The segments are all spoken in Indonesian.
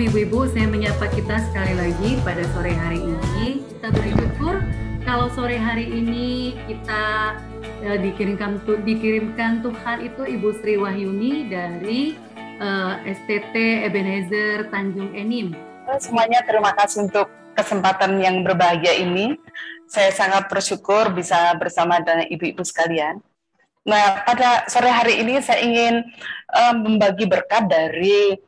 Ibu-ibu, saya menyapa kita sekali lagi pada sore hari ini. Kita bersyukur kalau sore hari ini kita dikirimkan Tuhan itu Ibu Sri Wahyuni dari STT Ebenezer Tanjung Enim. Semuanya terima kasih untuk kesempatan yang berbahagia ini. Saya sangat bersyukur bisa bersama dengan ibu-ibu sekalian. Nah, pada sore hari ini saya ingin membagi berkat dari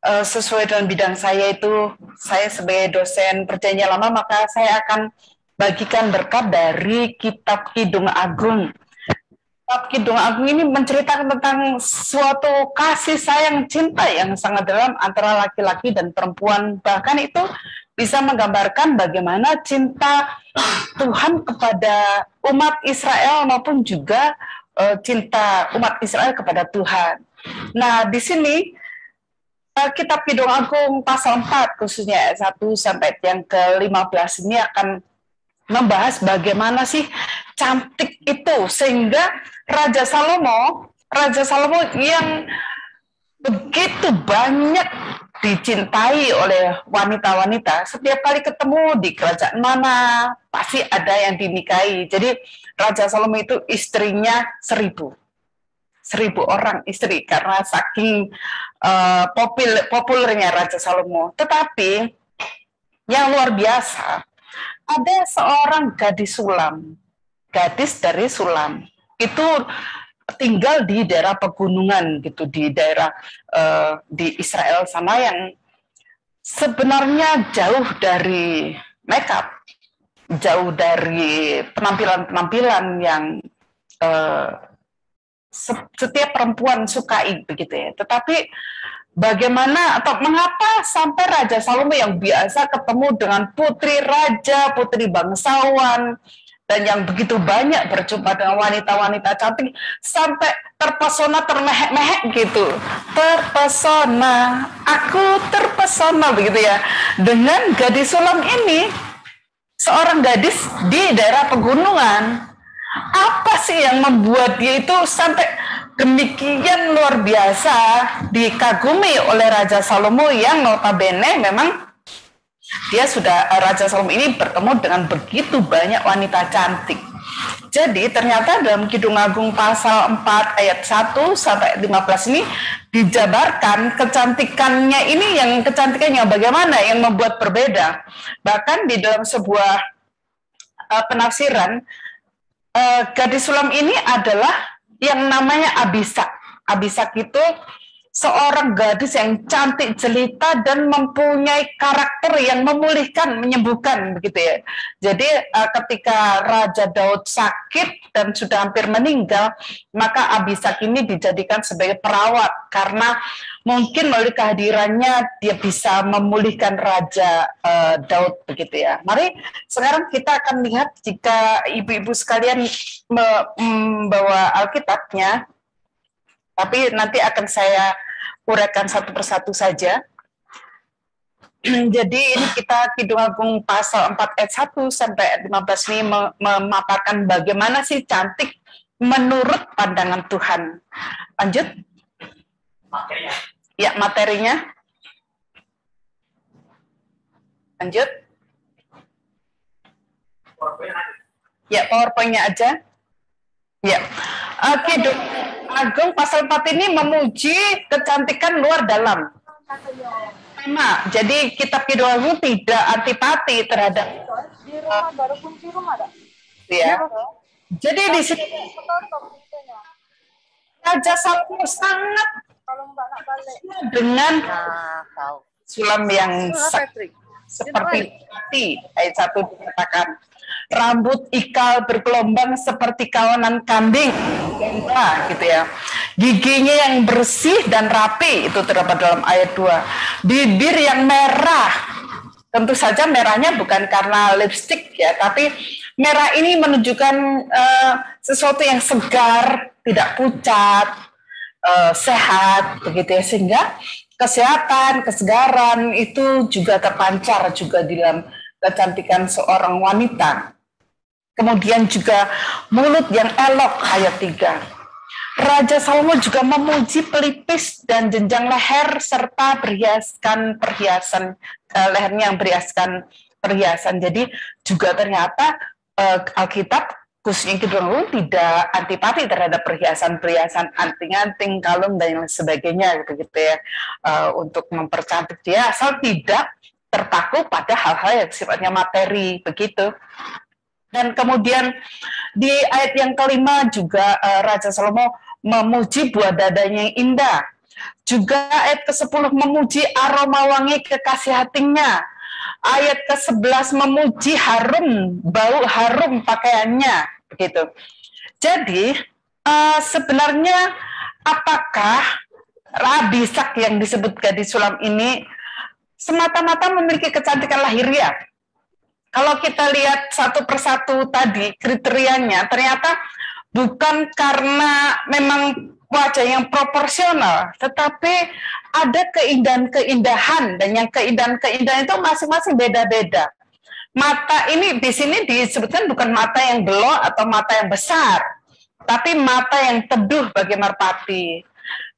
sesuai dengan bidang saya itu, saya sebagai dosen Perjanjian Lama, maka saya akan bagikan berkat dari Kitab Kidung Agung. Kitab Kidung Agung ini menceritakan tentang suatu kasih sayang cinta yang sangat dalam antara laki-laki dan perempuan. Bahkan itu bisa menggambarkan bagaimana cinta Tuhan kepada umat Israel maupun juga cinta umat Israel kepada Tuhan. Nah, di sini Kitab Kidung Agung pasal 4 khususnya ayat 1 sampai yang ke-15 ini akan membahas bagaimana sih cantik itu sehingga Raja Salomo yang begitu banyak dicintai oleh wanita-wanita, setiap kali ketemu di kerajaan mana pasti ada yang dinikahi. Jadi Raja Salomo itu istrinya 1.000 orang istri karena saking populernya Raja Salomo. Tetapi yang luar biasa, ada seorang gadis dari Sulam itu tinggal di daerah pegunungan gitu, di daerah di Israel sana yang sebenarnya jauh dari makeup, jauh dari penampilan yang setiap perempuan sukai begitu ya. Tetapi bagaimana atau mengapa sampai Raja Salomo yang biasa ketemu dengan putri raja, putri bangsawan, dan yang begitu banyak berjumpa dengan wanita-wanita cantik sampai terpesona, termehek-mehek gitu. Terpesona, aku terpesona begitu ya. Dengan gadis Sulam ini, seorang gadis di daerah pegunungan. Apa sih yang membuat dia itu sampai demikian luar biasa dikagumi oleh Raja Salomo yang notabene memang Raja Salomo ini bertemu dengan begitu banyak wanita cantik. Jadi ternyata dalam Kidung Agung pasal 4 ayat 1 sampai 15 ini dijabarkan kecantikannya ini, yang kecantikannya bagaimana yang membuat berbeda. Bahkan di dalam sebuah penafsiran, gadis Sulam ini adalah yang namanya Abisak. Abisak itu seorang gadis yang cantik jelita dan mempunyai karakter yang memulihkan, menyembuhkan begitu ya. Jadi ketika Raja Daud sakit dan sudah hampir meninggal, maka Abisak ini dijadikan sebagai perawat karena mungkin melalui kehadirannya dia bisa memulihkan Raja Daud begitu ya. Mari sekarang kita akan lihat, jika ibu-ibu sekalian membawa Alkitabnya, tapi nanti akan saya uraikan satu persatu saja. Jadi ini kita Kidung Agung pasal 4 ayat 1 sampai 15 ini memaparkan bagaimana sih cantik menurut pandangan Tuhan. Lanjut. Materinya. Ya, materinya. Lanjut. Ya, PowerPoint-nya aja. Ya. Kidung Agung pasal 4 ini memuji kecantikan luar dalam. Tema. Jadi kitab Kidung Agung tidak antipati terhadap ya. Jadi di sini Raja Salomo sangat dengan Sulam yang seperti ayat 1 dikatakan, rambut ikal bergelombang seperti kawanan kambing, gitu ya. Giginya yang bersih dan rapi, itu terdapat dalam ayat 2. Bibir yang merah, tentu saja merahnya bukan karena lipstik ya, tapi merah ini menunjukkan sesuatu yang segar, tidak pucat, sehat, begitu ya, sehingga kesehatan, kesegaran itu juga terpancar juga di dalam kecantikan seorang wanita. Kemudian juga mulut yang elok, ayat 3. Raja Salomo juga memuji pelipis dan jenjang leher serta berhiaskan perhiasan lehernya yang berhiaskan perhiasan. Jadi juga ternyata Alkitab khususnya Kidung Agung tidak antipati terhadap perhiasan-perhiasan anting-anting, kalung dan lain sebagainya gitu ya, untuk mempercantik dia asal tidak terpaku pada hal-hal yang sifatnya materi begitu. Dan kemudian di ayat yang kelima juga Raja Salomo memuji buah dadanya yang indah. Juga ayat ke-10 memuji aroma wangi kekasih hatinya. Ayat ke-11 memuji harum, bau harum pakaiannya. Begitu. Jadi sebenarnya apakah Rabisak yang disebut gadis sulam ini semata-mata memiliki kecantikan lahiriah? Kalau kita lihat satu persatu tadi kriterianya, ternyata bukan karena memang wajah yang proporsional, tetapi ada keindahan-keindahan, dan yang keindahan-keindahan itu masing-masing beda-beda. Mata ini di sini disebutkan bukan mata yang belok atau mata yang besar, tapi mata yang teduh bagai merpati.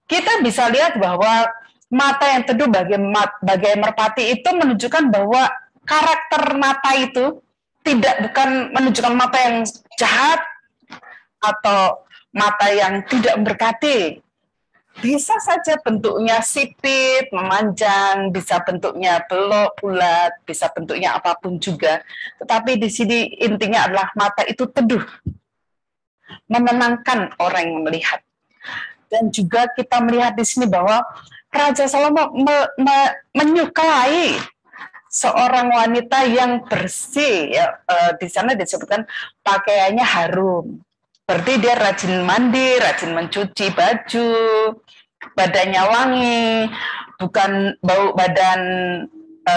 Kita bisa lihat bahwa mata yang teduh bagai merpati itu menunjukkan bahwa karakter mata itu bukan menunjukkan mata yang jahat atau mata yang tidak memberkati. Bisa saja bentuknya sipit, memanjang, bisa bentuknya belok, bulat, bisa bentuknya apapun juga. Tetapi di sini intinya adalah mata itu teduh, menenangkan orang yang melihat. Dan juga kita melihat di sini bahwa Raja Salomo menyukai seorang wanita yang bersih, ya, di sana disebutkan pakaiannya harum. Berarti dia rajin mandi, rajin mencuci baju, badannya wangi, bukan bau badan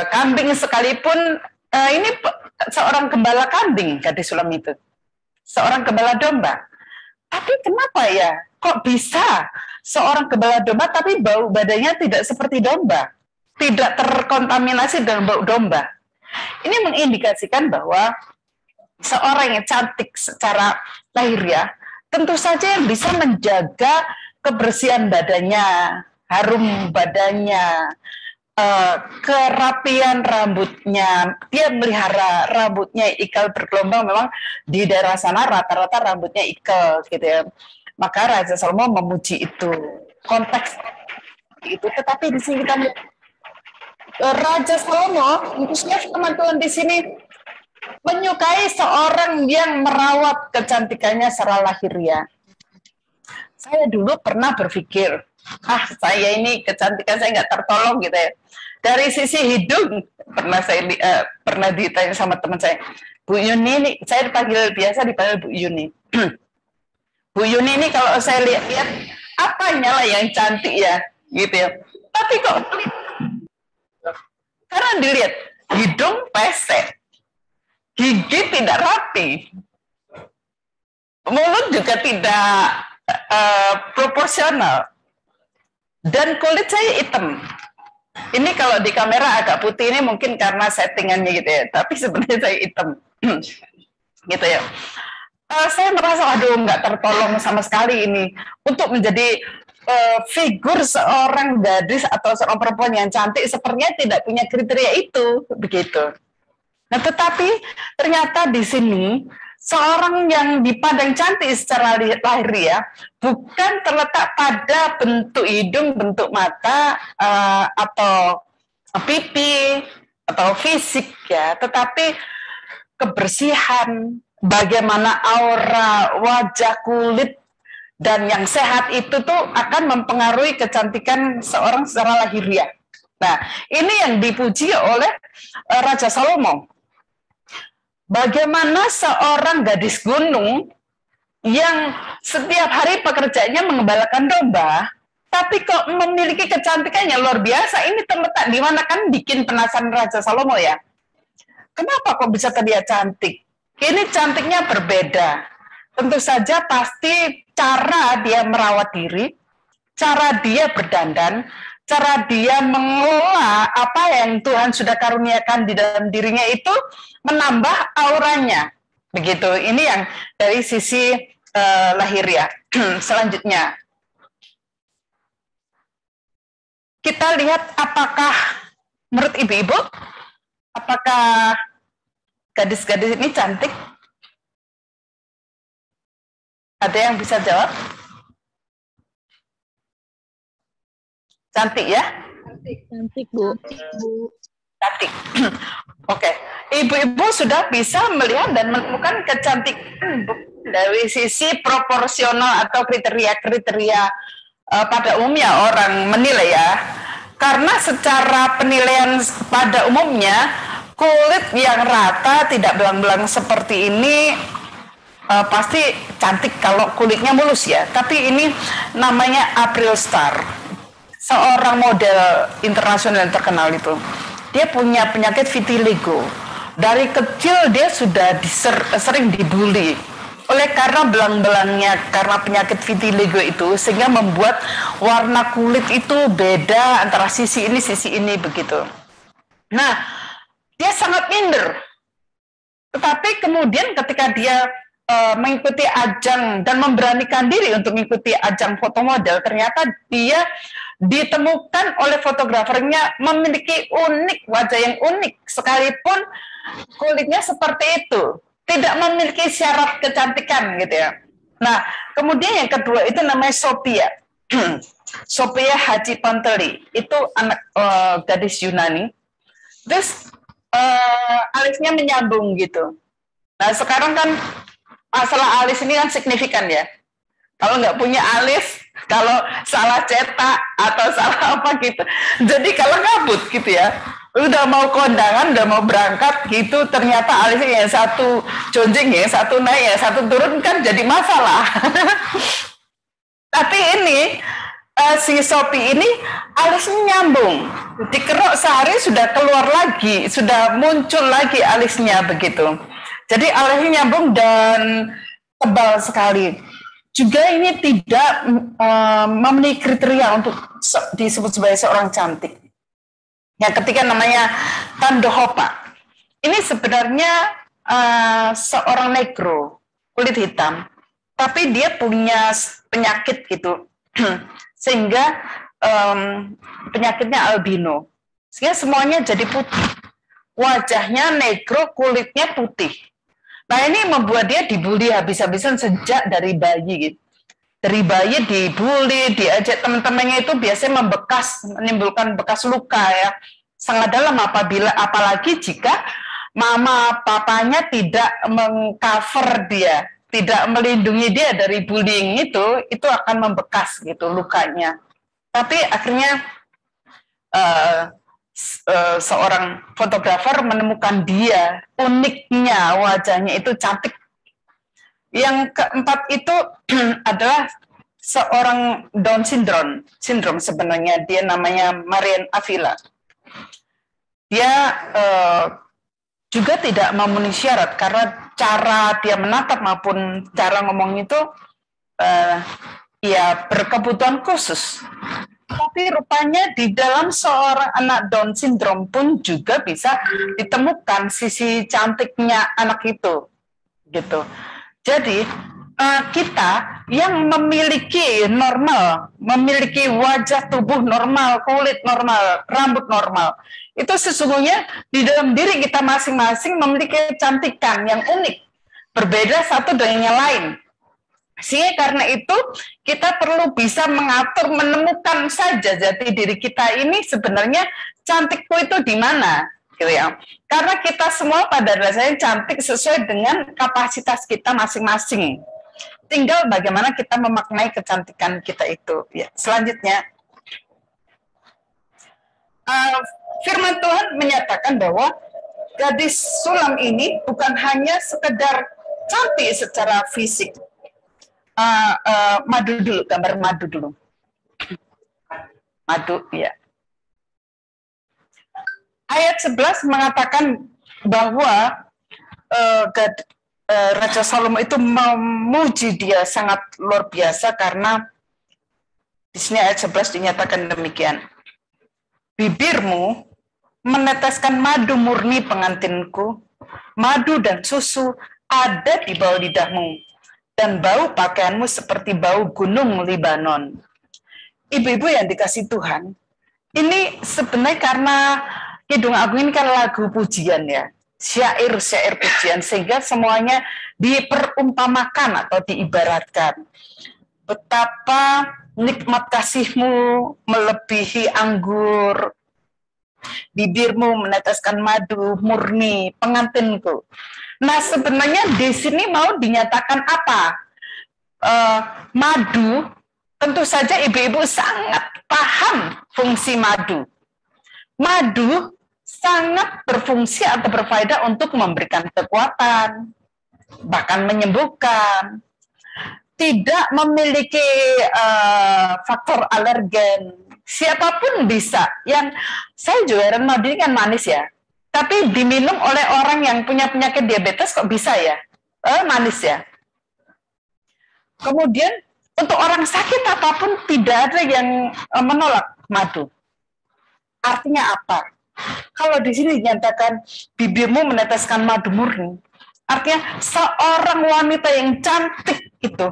kambing sekalipun. Ini seorang gembala kambing, gadis sulam itu, seorang gembala domba. Tapi kenapa ya? Kok bisa seorang gembala domba tapi bau badannya tidak seperti domba? Tidak terkontaminasi dengan bau domba. Ini mengindikasikan bahwa seorang yang cantik secara lahiriah tentu saja yang bisa menjaga kebersihan badannya, harum badannya, kerapian rambutnya. Dia melihara rambutnya ikal bergelombang. Memang di daerah sana rata-rata rambutnya ikal gitu ya. Maka Raja Salomo memuji itu. Konteks itu, tetapi di sini kita Raja Salomo, khususnya firman Tuhan di sini menyukai seorang yang merawat kecantikannya secara lahiriah. Saya dulu pernah berpikir, saya ini kecantikan saya nggak tertolong gitu ya. Dari sisi hidung, pernah ditanya sama teman saya, Bu Yuni ini, saya biasa dipanggil Bu Yuni. Bu Yuni ini kalau saya lihat apanya lah yang cantik ya, gitu ya. Tapi kok karena dilihat hidung pesek, gigi tidak rapi, mulut juga tidak proporsional, dan kulit saya hitam. Ini kalau di kamera agak putih, ini mungkin karena settingannya gitu ya, tapi sebenarnya saya hitam. Gitu ya. Saya merasa, aduh, nggak tertolong sama sekali ini untuk menjadi figur seorang gadis atau seorang perempuan yang cantik. Sepertinya tidak punya kriteria itu, begitu. Nah, tetapi ternyata di sini seorang yang dipandang cantik secara lahiriah bukan terletak pada bentuk hidung, bentuk mata, atau pipi atau fisik ya, tetapi kebersihan, bagaimana aura wajah, kulit, dan yang sehat itu tuh akan mempengaruhi kecantikan seorang secara lahiriah. Nah, ini yang dipuji oleh Raja Salomo. Bagaimana seorang gadis gunung yang setiap hari pekerjaannya mengembalakan domba, tapi kok memiliki kecantikan yang luar biasa. Ini terletak di mana, kan bikin penasaran Raja Salomo ya. Kenapa kok bisa terlihat cantik? Ini cantiknya berbeda. Tentu saja pasti cara dia merawat diri, cara dia berdandan, cara dia mengelola apa yang Tuhan sudah karuniakan di dalam dirinya itu menambah auranya. Begitu. Ini yang dari sisi lahiriah. Selanjutnya, kita lihat apakah menurut ibu-ibu, apakah gadis-gadis ini cantik? Ada yang bisa jawab? Cantik ya? Cantik, Bu. Cantik. Oke. Ibu-ibu sudah bisa melihat dan menemukan kecantikan dari sisi proporsional atau kriteria-kriteria pada umumnya orang menilai ya. Karena secara penilaian pada umumnya, kulit yang rata tidak belang-belang seperti ini pasti cantik kalau kulitnya mulus ya. Tapi ini namanya April Star, seorang model internasional yang terkenal itu. Dia punya penyakit vitiligo. Dari kecil dia sudah sering dibully oleh karena belang-belangnya, karena penyakit vitiligo itu, sehingga membuat warna kulit itu beda antara sisi ini begitu. Nah, dia sangat minder. Tetapi kemudian ketika dia mengikuti ajang dan memberanikan diri untuk mengikuti ajang foto model, ternyata dia ditemukan oleh fotografernya memiliki wajah yang unik, sekalipun kulitnya seperti itu, tidak memiliki syarat kecantikan gitu ya. Nah, kemudian yang kedua itu namanya Sophia. Sophia Haji Panteli, itu anak gadis Yunani. Terus alisnya menyambung gitu. Nah, sekarang kan masalah alis ini kan signifikan ya. Kalau nggak punya alis, kalau salah cetak atau salah apa gitu, jadi kalau kabut gitu ya, udah mau kondangan, udah mau berangkat gitu, ternyata alisnya yang satu jonjing, yang satu naik, yang satu turun, kan jadi masalah. Tapi ini si Sophie ini alisnya nyambung, dikerok sehari sudah keluar lagi, sudah muncul lagi alisnya begitu. Jadi alisnya nyambung dan tebal sekali. Juga ini tidak memenuhi kriteria untuk disebut sebagai seorang cantik. Yang ketiga namanya Tandohopa. Ini sebenarnya seorang negro, kulit hitam, tapi dia punya penyakit gitu, sehingga penyakitnya albino. Sehingga semuanya jadi putih. Wajahnya negro, kulitnya putih. Nah, ini membuat dia dibully habis-habisan sejak dari bayi gitu. Dari bayi dibully, diajak teman-temannya itu biasanya menimbulkan bekas luka ya, sangat dalam, apalagi jika mama papanya tidak mengcover dia, tidak melindungi dia dari bullying itu akan membekas gitu lukanya. Tapi akhirnya seorang fotografer menemukan dia, uniknya wajahnya itu cantik. Yang keempat itu adalah seorang Down syndrome sebenarnya, dia namanya Marian Avila. Dia juga tidak memenuhi syarat karena cara dia menatap maupun cara ngomong itu ya berkebutuhan khusus. Tapi rupanya di dalam seorang anak Down syndrome pun juga bisa ditemukan sisi cantiknya anak itu, gitu. Jadi kita yang memiliki memiliki wajah tubuh normal, kulit normal, rambut normal, itu sesungguhnya di dalam diri kita masing-masing memiliki kecantikan yang unik, berbeda satu dengan yang lain. Sehingga karena itu kita perlu bisa mengatur, menemukan saja jati diri kita ini sebenarnya cantikku itu di mana, gitu ya. Karena kita semua pada dasarnya cantik sesuai dengan kapasitas kita masing-masing. Tinggal bagaimana kita memaknai kecantikan kita itu. Ya, selanjutnya, firman Tuhan menyatakan bahwa gadis sulam ini bukan hanya sekedar cantik secara fisik. Madu dulu, gambar madu dulu. Madu, ya. Ayat 11 mengatakan bahwa Raja Salomo itu memuji dia sangat luar biasa karena di sini ayat 11 dinyatakan demikian. Bibirmu meneteskan madu murni pengantinku, madu dan susu ada di bawah lidahmu. dan bau pakaianmu seperti bau gunung Libanon. Ibu-ibu yang dikasih Tuhan, ini sebenarnya karena Kidung Agung ini kan lagu pujian ya, syair-syair pujian, sehingga semuanya diperumpamakan atau diibaratkan. Betapa nikmat kasihmu melebihi anggur, bibirmu meneteskan madu murni pengantinku. Nah, sebenarnya di sini mau dinyatakan apa? Madu, tentu saja ibu-ibu sangat paham fungsi madu. Madu sangat berfungsi atau berfaedah untuk memberikan kekuatan, bahkan menyembuhkan. Tidak memiliki faktor alergen. Siapapun bisa. Yang saya juga heran, madu ini kan manis ya. Tapi diminum oleh orang yang punya penyakit diabetes kok bisa ya? Manis ya. Kemudian untuk orang sakit apapun tidak ada yang menolak madu. Artinya apa? Kalau di sini dinyatakan bibirmu meneteskan madu murni, artinya seorang wanita yang cantik itu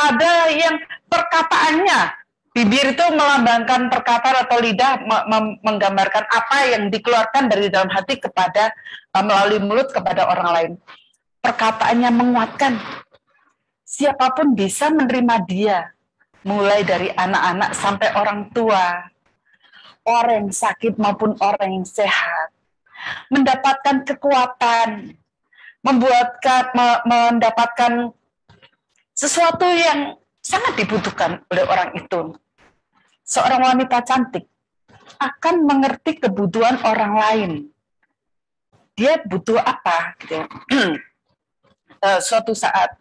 ada yang perkataannya, bibir itu melambangkan perkataan atau lidah menggambarkan apa yang dikeluarkan dari dalam hati kepada melalui mulut kepada orang lain. Perkataannya menguatkan. Siapapun bisa menerima dia, mulai dari anak-anak sampai orang tua, orang yang sakit maupun orang yang sehat, mendapatkan kekuatan, mendapatkan sesuatu yang sangat dibutuhkan oleh orang itu. Seorang wanita cantik akan mengerti kebutuhan orang lain. Dia butuh apa? Gitu. Suatu saat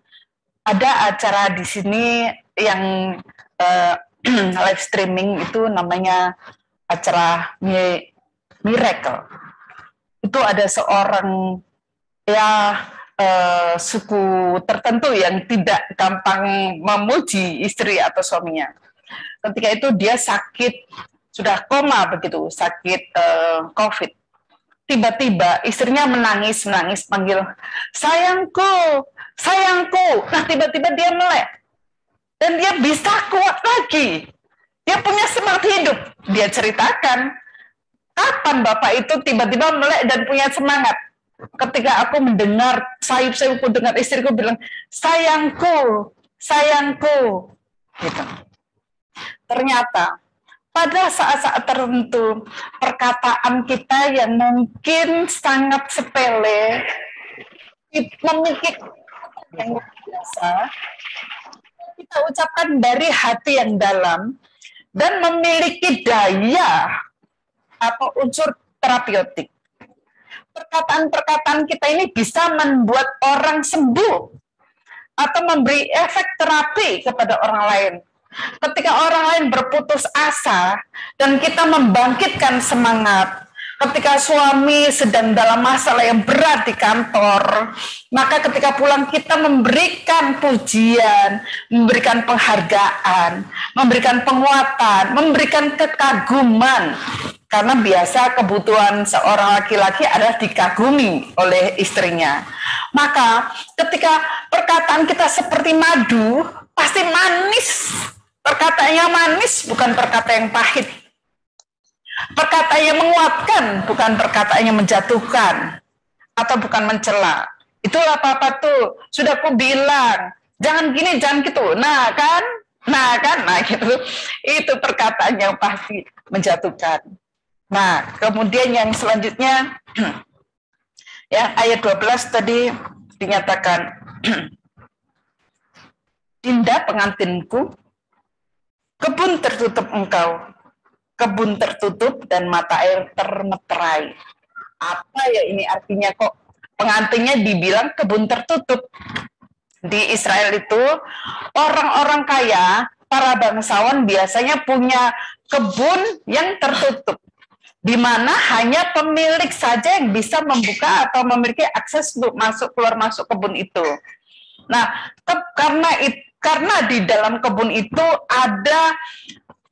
ada acara di sini yang live streaming, itu namanya acara Miracle. Itu ada seorang suku tertentu yang tidak gampang memuji istri atau suaminya. Ketika itu dia sakit, sudah koma begitu, sakit COVID. Tiba-tiba istrinya menangis panggil, sayangku, sayangku. Nah, tiba-tiba dia melek. Dan dia bisa kuat lagi. Dia punya semangat hidup. Dia ceritakan, kapan Bapak itu tiba-tiba melek dan punya semangat? Ketika aku mendengar sayup-sayupku, dengar istriku bilang, sayangku, sayangku. Gitu. Ternyata, pada saat-saat tertentu, perkataan kita yang mungkin sangat sepele, memiliki yang biasa, kita ucapkan dari hati yang dalam, dan memiliki daya atau unsur terapeutik. Perkataan-perkataan kita ini bisa membuat orang sembuh atau memberi efek terapi kepada orang lain. Ketika orang lain berputus asa dan kita membangkitkan semangat, ketika suami sedang dalam masalah yang berat di kantor, maka ketika pulang kita memberikan pujian, memberikan penghargaan, memberikan penguatan, memberikan kekaguman. Karena biasa kebutuhan seorang laki-laki adalah dikagumi oleh istrinya. Maka ketika perkataan kita seperti madu, pasti manis. Perkataannya manis, bukan perkataan yang pahit. Perkataan yang menguatkan, bukan perkataan yang menjatuhkan. Atau bukan mencela. Itulah Papa tuh, sudah aku bilang, jangan gini, jangan gitu. Nah gitu. Itu perkataan yang pasti menjatuhkan. Nah, kemudian yang selanjutnya, ya ayat 12 tadi dinyatakan, Dinda pengantinku, kebun tertutup engkau, kebun tertutup dan mata air termeterai. Apa ya ini artinya kok pengantinnya dibilang kebun tertutup? Di Israel itu, orang-orang kaya, para bangsawan biasanya punya kebun yang tertutup, di mana hanya pemilik saja yang bisa membuka atau memiliki akses untuk keluar masuk kebun itu. Nah, karena di dalam kebun itu ada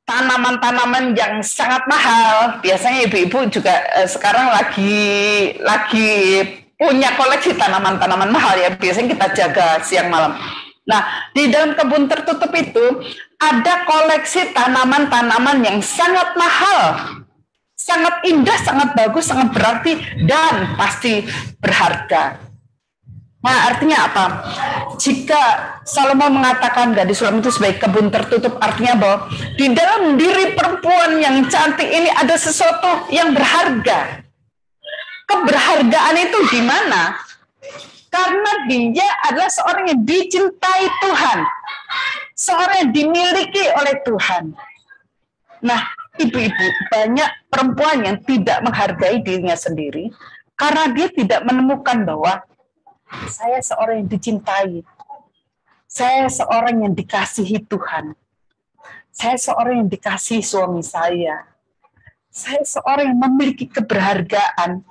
tanaman-tanaman yang sangat mahal. Biasanya ibu-ibu juga sekarang lagi punya koleksi tanaman-tanaman mahal ya, biasanya kita jaga siang malam. Nah, di dalam kebun tertutup itu ada koleksi tanaman-tanaman yang sangat mahal, sangat indah, sangat bagus, sangat berarti, dan pasti berharga. Nah, artinya apa? Jika Salomo mengatakan gadis Sulam itu sebagai kebun tertutup, artinya bahwa di dalam diri perempuan yang cantik ini ada sesuatu yang berharga. Keberhargaan itu di mana? Karena dia adalah seorang yang dicintai Tuhan, seorang yang dimiliki oleh Tuhan. Nah, ibu-ibu, banyak perempuan yang tidak menghargai dirinya sendiri karena dia tidak menemukan bahwa saya seorang yang dicintai, saya seorang yang dikasihi Tuhan, saya seorang yang dikasihi suami saya seorang yang memiliki keberhargaan,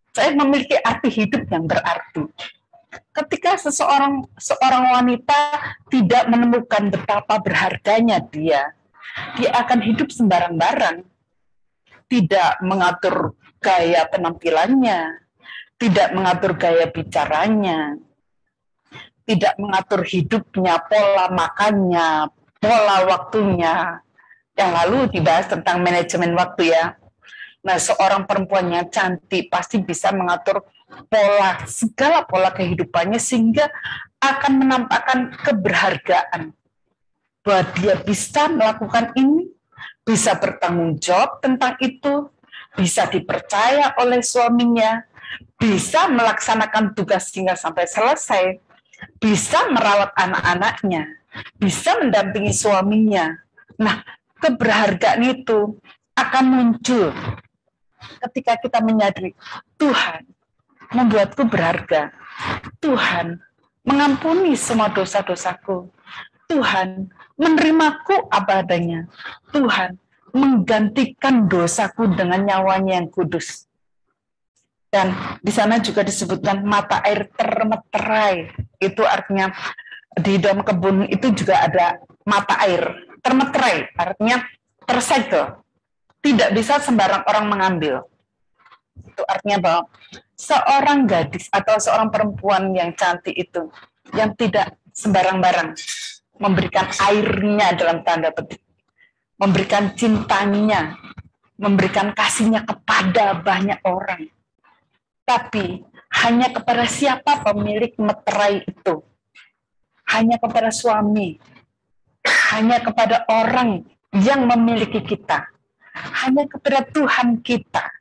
saya memiliki arti hidup yang berarti. Ketika seorang wanita tidak menemukan betapa berharganya dia akan hidup sembarang-barang, tidak mengatur gaya penampilannya, tidak mengatur gaya bicaranya, tidak mengatur hidupnya, pola makannya, pola waktunya. Yang lalu dibahas tentang manajemen waktu ya. Nah, seorang perempuan yang cantik pasti bisa mengatur segala pola kehidupannya sehingga akan menampakkan keberhargaan bahwa dia bisa melakukan ini, bisa bertanggung jawab tentang itu, bisa dipercaya oleh suaminya, bisa melaksanakan tugas hingga sampai selesai, bisa merawat anak-anaknya, bisa mendampingi suaminya. Nah, keberhargaan itu akan muncul ketika kita menyadari Tuhan membuatku berharga, Tuhan mengampuni semua dosa-dosaku, Tuhan menerimaku apa adanya, Tuhan menggantikan dosaku dengan nyawanya yang kudus. Dan di sana juga disebutkan mata air termeterai. Itu artinya di dalam kebun itu juga ada mata air termeterai, artinya tersegel. Tidak bisa sembarang orang mengambil. Itu artinya bahwa seorang gadis atau seorang perempuan yang cantik itu, yang tidak sembarang-barang memberikan airnya dalam tanda petik, memberikan cintanya, memberikan kasihnya kepada banyak orang. Tapi hanya kepada siapa pemilik meterai itu? Hanya kepada suami, hanya kepada orang yang memiliki kita, hanya kepada Tuhan kita.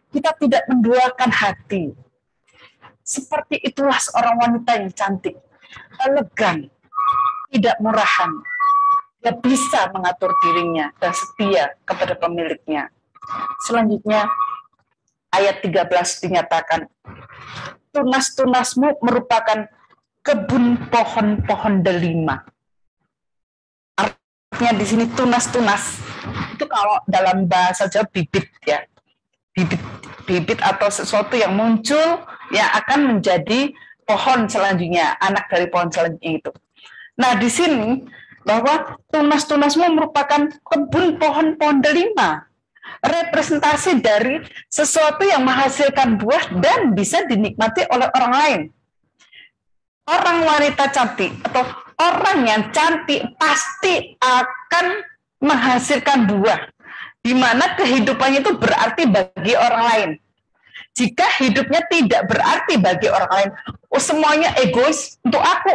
Kita tidak menduakan hati. Seperti itulah seorang wanita yang cantik, elegan, tidak murahan. Dia bisa mengatur dirinya dan setia kepada pemiliknya. Selanjutnya, ayat 13 dinyatakan, tunas-tunasmu merupakan kebun pohon-pohon delima. Artinya di sini tunas-tunas itu kalau dalam bahasa Jawa bibit ya, bibit atau sesuatu yang muncul yang akan menjadi pohon selanjutnya, anak dari pohon selanjutnya itu. Nah di sini bahwa tunas-tunasmu merupakan kebun pohon-pohon delima, representasi dari sesuatu yang menghasilkan buah dan bisa dinikmati oleh orang lain. Orang wanita cantik atau orang yang cantik pasti akan menghasilkan buah, di mana kehidupannya itu berarti bagi orang lain. Jika hidupnya tidak berarti bagi orang lain, semuanya egois, untuk aku,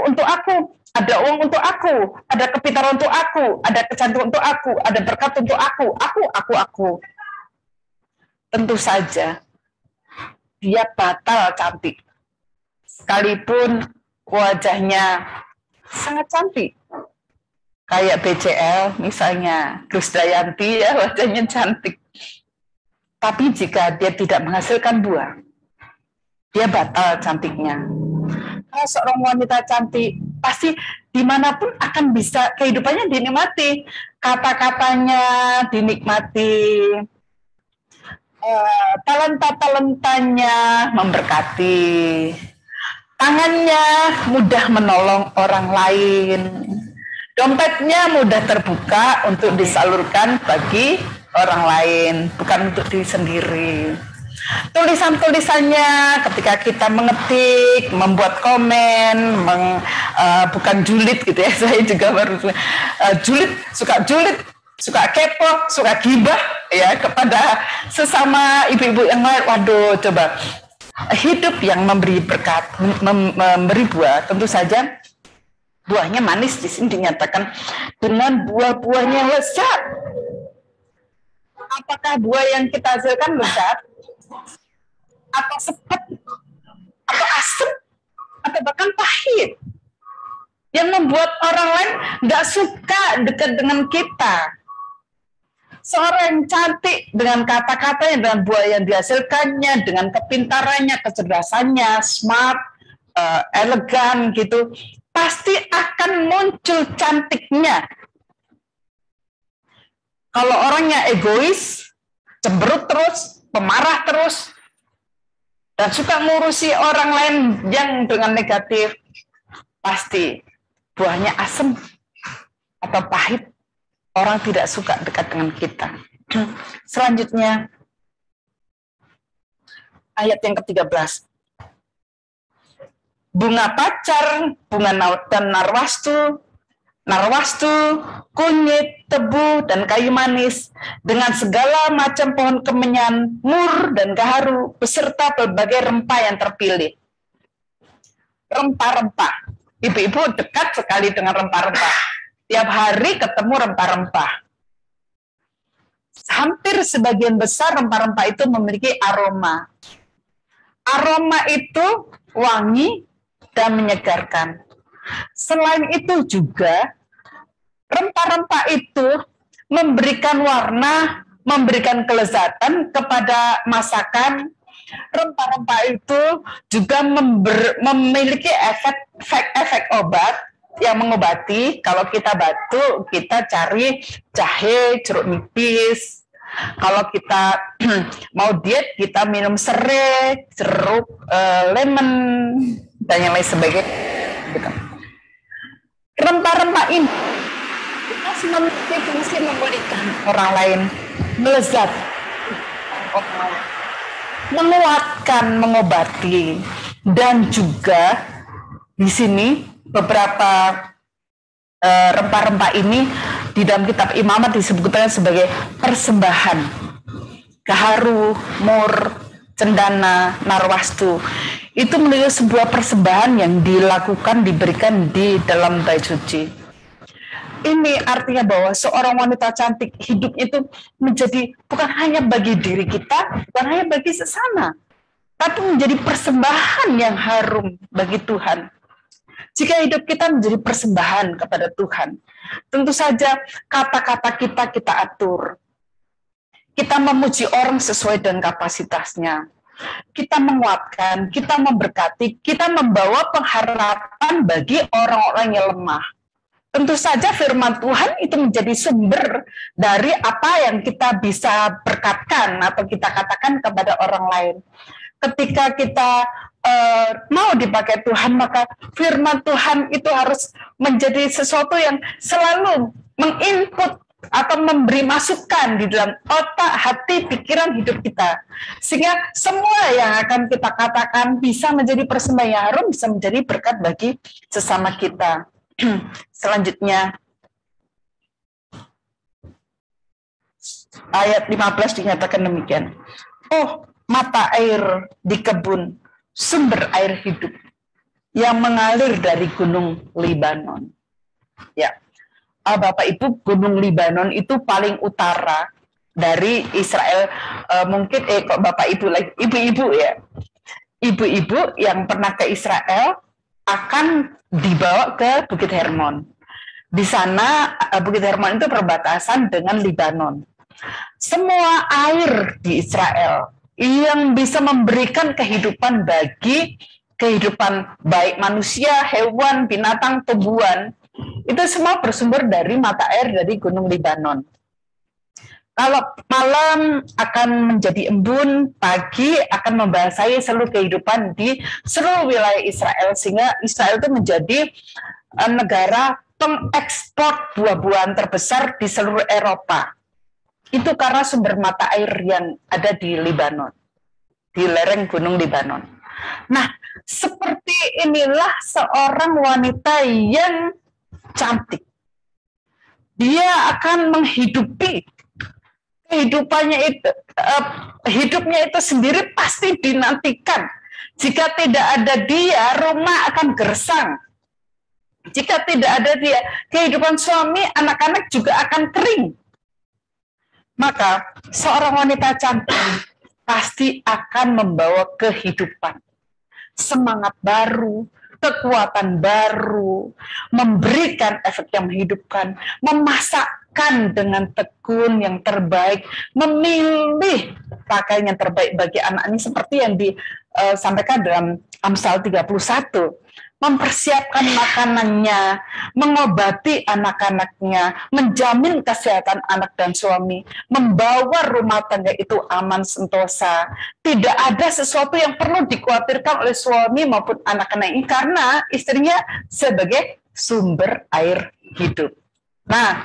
ada uang untuk aku, ada kepintaran untuk aku, ada kecantikan untuk aku, ada berkat untuk aku. Tentu saja dia batal cantik. Sekalipun wajahnya sangat cantik. Kayak BCL misalnya, Krisdayanti ya wajahnya cantik. Tapi jika dia tidak menghasilkan buah, dia batal cantiknya. Kalau seorang wanita cantik, pasti dimanapun akan bisa kehidupannya dinikmati. Kata-katanya dinikmati, talenta-talentanya memberkati, tangannya mudah menolong orang lain, dompetnya mudah terbuka untuk disalurkan bagi orang lain, bukan untuk diri sendiri. tulisan-tulisannya ketika kita mengetik, membuat komen, bukan julid gitu ya, saya juga baru julid, suka kepo, suka gibah ya kepada sesama ibu-ibu yang lain. Waduh, coba hidup yang memberi berkat, memberi buah, tentu saja buahnya manis. Di sini dinyatakan dengan buah-buahnya lezat. Apakah buah yang kita hasilkan lezat? Atau sepet? Atau asam? Atau bahkan pahit? Yang membuat orang lain nggak suka dekat dengan kita. Seorang yang cantik dengan kata-katanya, dengan buah yang dihasilkannya, dengan kepintarannya, kecerdasannya, smart, elegan gitu, pasti akan muncul cantiknya. Kalau orangnya egois, cemberut terus, pemarah terus, dan suka ngurusi orang lain yang dengan negatif, pasti buahnya asam atau pahit. Orang tidak suka dekat dengan kita. Selanjutnya, ayat yang ke-13. Bunga pacar, bunga dan narwastu, kunyit, tebu, dan kayu manis, dengan segala macam pohon kemenyan, mur, dan gaharu, beserta berbagai rempah yang terpilih. Rempah-rempah. Ibu-ibu dekat sekali dengan rempah-rempah. Tiap hari ketemu rempah-rempah. Hampir sebagian besar rempah-rempah itu memiliki aroma. Aroma itu wangi dan menyegarkan. Selain itu juga, rempah-rempah itu memberikan warna, memberikan kelezatan kepada masakan. Rempah-rempah itu juga memiliki efek obat yang mengobati. Kalau kita batuk, kita cari jahe, jeruk nipis. Kalau kita mau diet, kita minum serai, jeruk, lemon, dan yang lain sebagainya. Gitu. Rempah-rempah ini kita memiliki fungsi memulihkan orang lain, melezat orang lain, menguatkan, mengobati, dan juga di sini beberapa rempah-rempah ini di dalam kitab Imamat disebutkan sebagai persembahan. Gaharu, mur, cendana, narwastu. Itu menjadi sebuah persembahan yang dilakukan, diberikan di dalam bait suci. Ini artinya bahwa seorang wanita cantik hidup itu menjadi bukan hanya bagi diri kita, bukan hanya bagi sesama, tapi menjadi persembahan yang harum bagi Tuhan. Jika hidup kita menjadi persembahan kepada Tuhan, tentu saja kata-kata kita atur. Kita memuji orang sesuai dengan kapasitasnya. Kita menguatkan, kita memberkati, kita membawa pengharapan bagi orang-orang yang lemah. Tentu saja firman Tuhan itu menjadi sumber dari apa yang kita bisa berkatkan atau kita katakan kepada orang lain. Ketika kita mau dipakai Tuhan, maka firman Tuhan itu harus menjadi sesuatu yang selalu menginput atau memberi masukan di dalam otak, hati, pikiran hidup kita. Sehingga semua yang akan kita katakan bisa menjadi persembahan yang harum, bisa menjadi berkat bagi sesama kita. Selanjutnya, ayat 15 dinyatakan demikian. Oh, mata air di kebun, sumber air hidup yang mengalir dari gunung Libanon. Ya, Bapak Ibu, gunung Libanon itu paling utara dari Israel. Mungkin kok Bapak Ibu lagi, ibu-ibu ya, ibu-ibu yang pernah ke Israel akan dibawa ke Bukit Hermon. Di sana Bukit Hermon itu perbatasan dengan Libanon. Semua air di Israel yang bisa memberikan kehidupan bagi kehidupan baik manusia, hewan, binatang, tumbuhan, itu semua bersumber dari mata air dari Gunung Libanon. Kalau malam akan menjadi embun, pagi akan membasahi seluruh kehidupan di seluruh wilayah Israel, sehingga Israel itu menjadi negara pengekspor buah-buahan terbesar di seluruh Eropa. Itu karena sumber mata air yang ada di Libanon. di lereng Gunung Libanon. Nah, seperti inilah seorang wanita yang cantik. Dia akan menghidupi kehidupannya itu, hidupnya itu sendiri pasti dinantikan. Jika tidak ada dia, rumah akan gersang. Jika tidak ada dia, kehidupan suami, anak-anak juga akan kering. Maka seorang wanita cantik pasti akan membawa kehidupan, semangat baru, kekuatan baru, memberikan efek yang menghidupkan, memasakkan dengan tekun yang terbaik, memilih pakaian yang terbaik bagi anak ini seperti yang disampaikan dalam Amsal 31. Mempersiapkan makanannya, mengobati anak-anaknya, menjamin kesehatan anak dan suami, membawa rumah tangga itu aman sentosa. Tidak ada sesuatu yang perlu dikhawatirkan oleh suami maupun anak-anak ini karena istrinya sebagai sumber air hidup. Nah,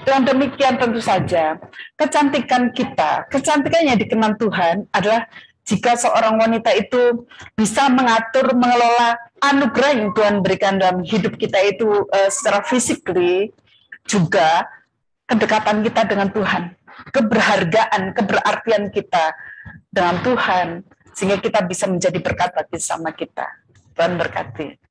dengan demikian tentu saja kecantikan kita, kecantikan yang dikenal Tuhan adalah jika seorang wanita itu bisa mengatur, mengelola anugerah yang Tuhan berikan dalam hidup kita itu secara fisikly, juga kedekatan kita dengan Tuhan, keberhargaan, keberartian kita dengan Tuhan, sehingga kita bisa menjadi berkat bagi sama kita. Tuhan berkati.